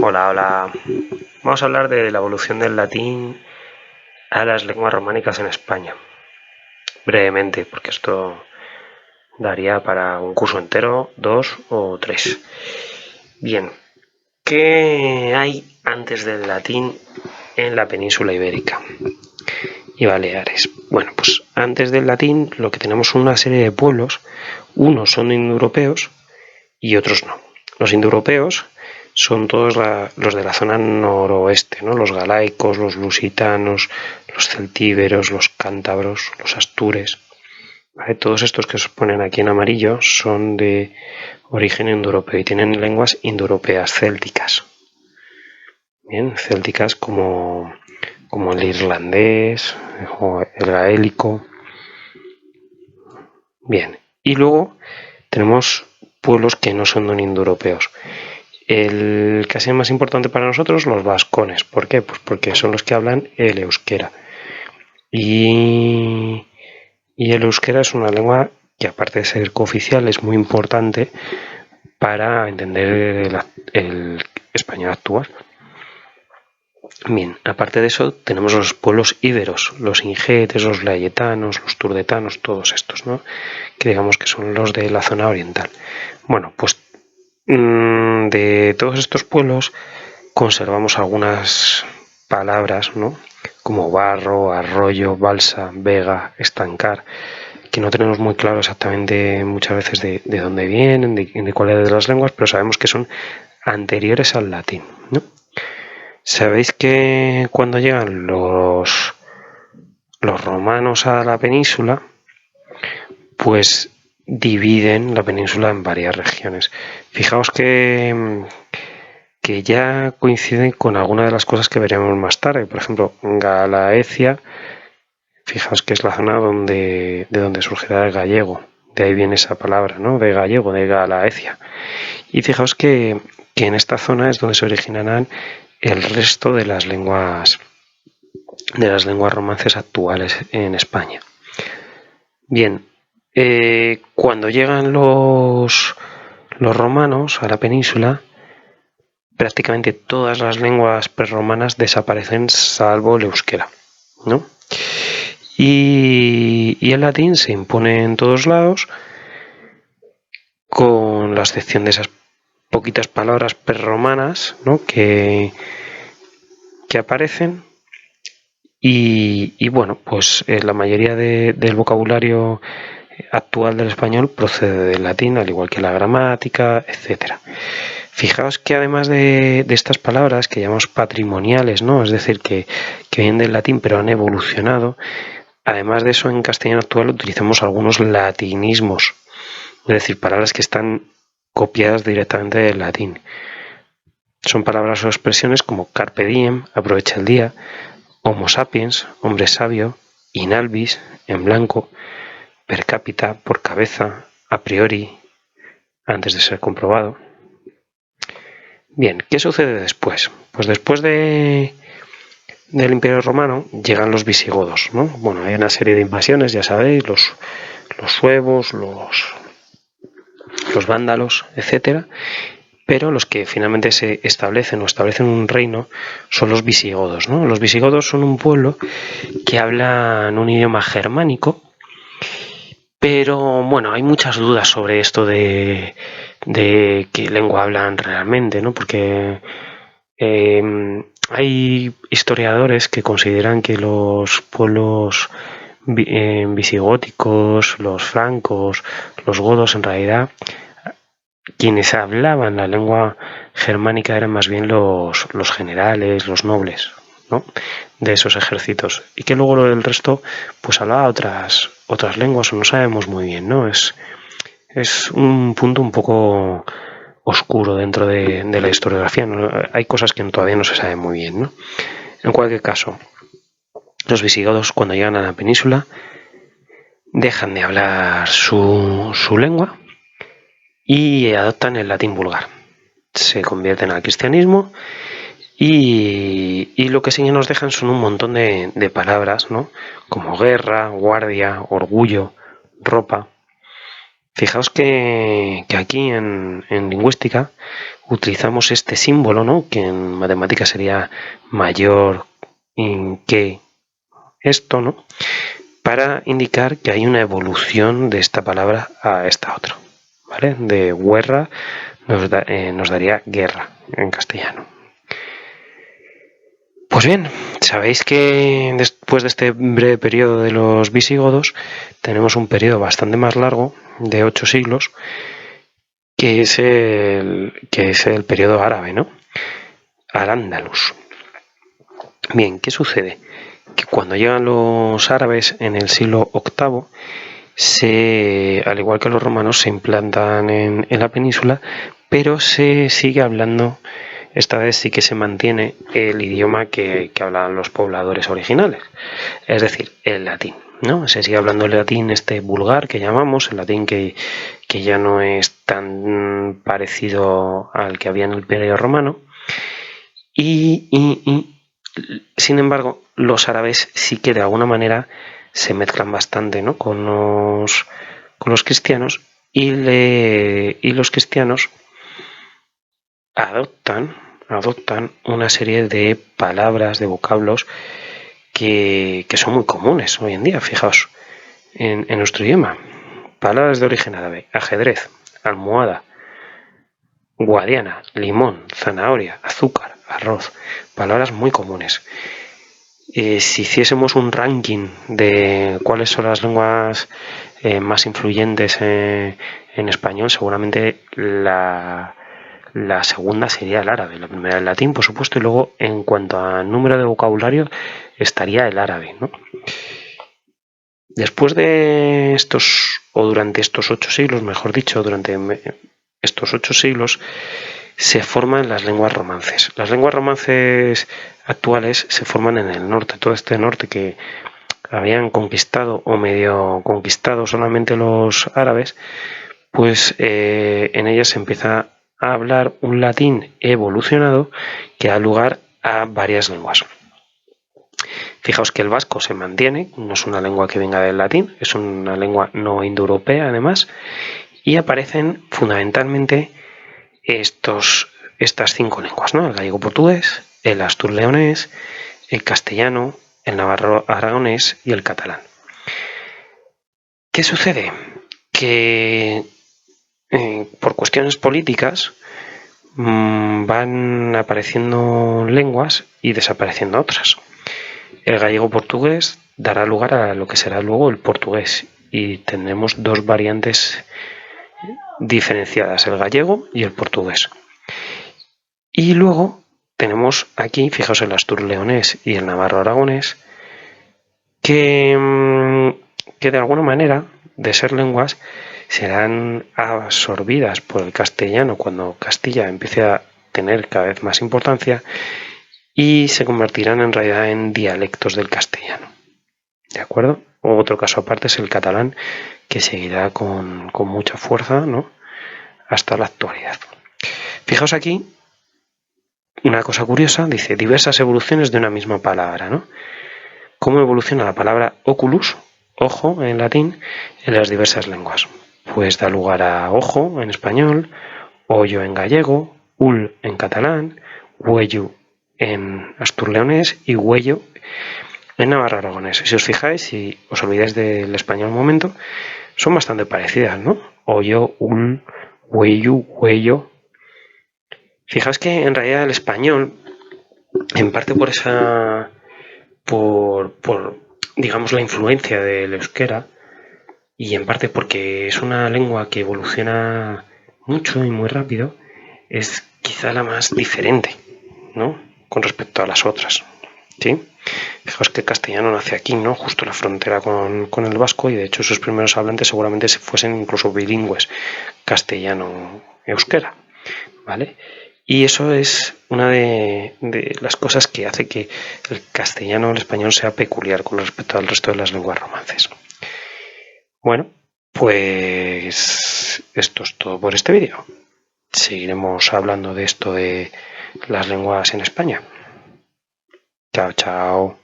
Hola, hola. Vamos a hablar de la evolución del latín a las lenguas románicas en España. Brevemente, porque esto daría para un curso entero, 2 o 3. Bien, ¿qué hay antes del latín en la península ibérica y Baleares? Bueno, pues antes del latín lo que tenemos son una serie de pueblos. Unos son indoeuropeos y otros no. Los indoeuropeos son todos los de la zona noroeste, ¿no? Los galaicos, los lusitanos, los celtíberos, los cántabros, los astures. ¿Vale? Todos estos que se ponen aquí en amarillo son de origen indoeuropeo y tienen lenguas indoeuropeas célticas. Bien, célticas como el irlandés o el gaélico. Bien, y luego tenemos pueblos que no son indoeuropeos. El casi más importante para nosotros, los vascones. ¿Por qué? Pues porque son los que hablan el euskera. Y el euskera es una lengua que, aparte de ser cooficial, es muy importante para entender el español actual. Bien, aparte de eso, tenemos los pueblos íberos, los ingetes, los layetanos, los turdetanos, todos estos, ¿no? Que digamos que son los de la zona oriental. Bueno, pues de todos estos pueblos conservamos algunas palabras, ¿no? Como barro, arroyo, balsa, vega, estancar, que no tenemos muy claro exactamente muchas veces de dónde vienen, de cuáles de las lenguas, pero sabemos que son anteriores al latín, ¿no? Sabéis que cuando llegan los romanos a la península, pues dividen la península en varias regiones. Fijaos que ya coinciden con algunas de las cosas que veremos más tarde. Por ejemplo, Galaecia, fijaos que es la zona de donde surgirá el gallego. De ahí viene esa palabra, ¿no? De gallego, de Galaecia. Y fijaos que en esta zona es donde se originarán el resto de las lenguas romances actuales en España. Bien, cuando llegan los romanos a la península, prácticamente todas las lenguas prerromanas desaparecen salvo el euskera, ¿no? Y el latín se impone en todos lados, con la excepción de esas poquitas palabras prerromanas, ¿no? que aparecen. Y bueno, pues la mayoría del vocabulario actual del español procede del latín, al igual que la gramática, etcétera. Fijaos que además de estas palabras que llamamos patrimoniales, ¿no? Es decir, que vienen del latín pero han evolucionado, además de eso en castellano actual utilizamos algunos latinismos, es decir, palabras que están copiadas directamente del latín. Son palabras o expresiones como carpe diem, aprovecha el día, homo sapiens, hombre sabio, in albis, en blanco, per cápita, por cabeza, a priori, antes de ser comprobado. Bien, ¿qué sucede después? Pues después del Imperio Romano llegan los visigodos, ¿no? Bueno, hay una serie de invasiones, ya sabéis, los suevos, los vándalos, etcétera. Pero los que finalmente se establecen un reino son los visigodos, ¿no? Los visigodos son un pueblo que hablan un idioma germánico, pero bueno, hay muchas dudas sobre esto de qué lengua hablan realmente, ¿no? Porque hay historiadores que consideran que los pueblos visigóticos, los francos, los godos, en realidad quienes hablaban la lengua germánica eran más bien los generales, los nobles, ¿no? De esos ejércitos, y que luego el resto pues hablaba otras lenguas, o no sabemos muy bien, ¿no? Es un punto un poco oscuro dentro de la historiografía, ¿no? Hay cosas que todavía no se saben muy bien, ¿no? En cualquier caso, los visigodos, cuando llegan a la península, dejan de hablar su lengua y adoptan el latín vulgar. Se convierten al cristianismo y lo que sí nos dejan son un montón de palabras, ¿no? Como guerra, guardia, orgullo, ropa. Fijaos que aquí en lingüística utilizamos este símbolo, ¿no?, que en matemáticas sería mayor que esto, ¿no?, para indicar que hay una evolución de esta palabra a esta otra, ¿vale? De guerra nos daría guerra en castellano. Pues bien, sabéis que después de este breve periodo de los visigodos tenemos un periodo bastante más largo, de 8 siglos, que es el periodo árabe, ¿no?, al-Ándalus. Bien, ¿qué sucede? Que cuando llegan los árabes en el siglo VIII, al igual que los romanos, se implantan en la península, pero se sigue hablando, esta vez sí que se mantiene el idioma que hablaban los pobladores originales, es decir, el latín, ¿no? Se sigue hablando el latín vulgar que llamamos, el latín que ya no es tan parecido al que había en el Imperio Romano, y sin embargo los árabes sí que de alguna manera se mezclan bastante, ¿no?, con los cristianos, y los cristianos adoptan una serie de palabras, de vocablos que son muy comunes hoy en día. Fijaos en nuestro idioma: palabras de origen árabe: ajedrez, almohada, guadiana, limón, zanahoria, azúcar, arroz. Palabras muy comunes. Si hiciésemos un ranking de cuáles son las lenguas más influyentes en español, seguramente la segunda sería el árabe, la primera el latín, por supuesto, y luego, en cuanto a número de vocabulario, estaría el árabe, ¿no? Después de durante estos 8 siglos, mejor dicho, durante estos 8 siglos, se forman las lenguas romances. Las lenguas romances actuales se forman en el norte, todo este norte que habían conquistado o medio conquistado solamente los árabes, pues en ellas se empieza a hablar un latín evolucionado que da lugar a varias lenguas. Fijaos que el vasco se mantiene, no es una lengua que venga del latín, es una lengua no indoeuropea además, y aparecen fundamentalmente estas 5 lenguas, ¿no? El gallego-portugués, el astur-leonés, el castellano, el navarro-aragonés y el catalán. ¿Qué sucede? Que por cuestiones políticas van apareciendo lenguas y desapareciendo otras. El gallego-portugués dará lugar a lo que será luego el portugués, y tendremos 2 variantes diferenciadas: el gallego y el portugués. Y luego tenemos aquí, fijaos, el astur-leonés y el navarro-aragonés, que de alguna manera, de ser lenguas, serán absorbidas por el castellano cuando Castilla empiece a tener cada vez más importancia, y se convertirán en realidad en dialectos del castellano. ¿De acuerdo? Otro caso aparte es el catalán, que seguirá con mucha fuerza, ¿no?, hasta la actualidad. Fijaos aquí una cosa curiosa, dice: diversas evoluciones de una misma palabra, ¿no? ¿Cómo evoluciona la palabra oculus, ojo en latín, en las diversas lenguas? Pues da lugar a ojo en español, hoyo en gallego, ul en catalán, huello en astur-leonés y huello en navarro-aragonés. Si os fijáis, si os olvidáis del español un momento, son bastante parecidas, ¿no? Hoyo, ul, huello. Fijaos que en realidad el español, en parte por digamos, la influencia del euskera, y en parte porque es una lengua que evoluciona mucho y muy rápido, es quizá la más diferente, ¿no?, con respecto a las otras, ¿sí? Fijaos que el castellano nace aquí, ¿no?, justo en la frontera con el vasco, y de hecho sus primeros hablantes seguramente fuesen incluso bilingües, castellano-euskera, ¿vale? Y eso es una de las cosas que hace que el castellano o el español sea peculiar con respecto al resto de las lenguas romances. Bueno, pues esto es todo por este vídeo. Seguiremos hablando de esto de las lenguas en España. Chao, chao.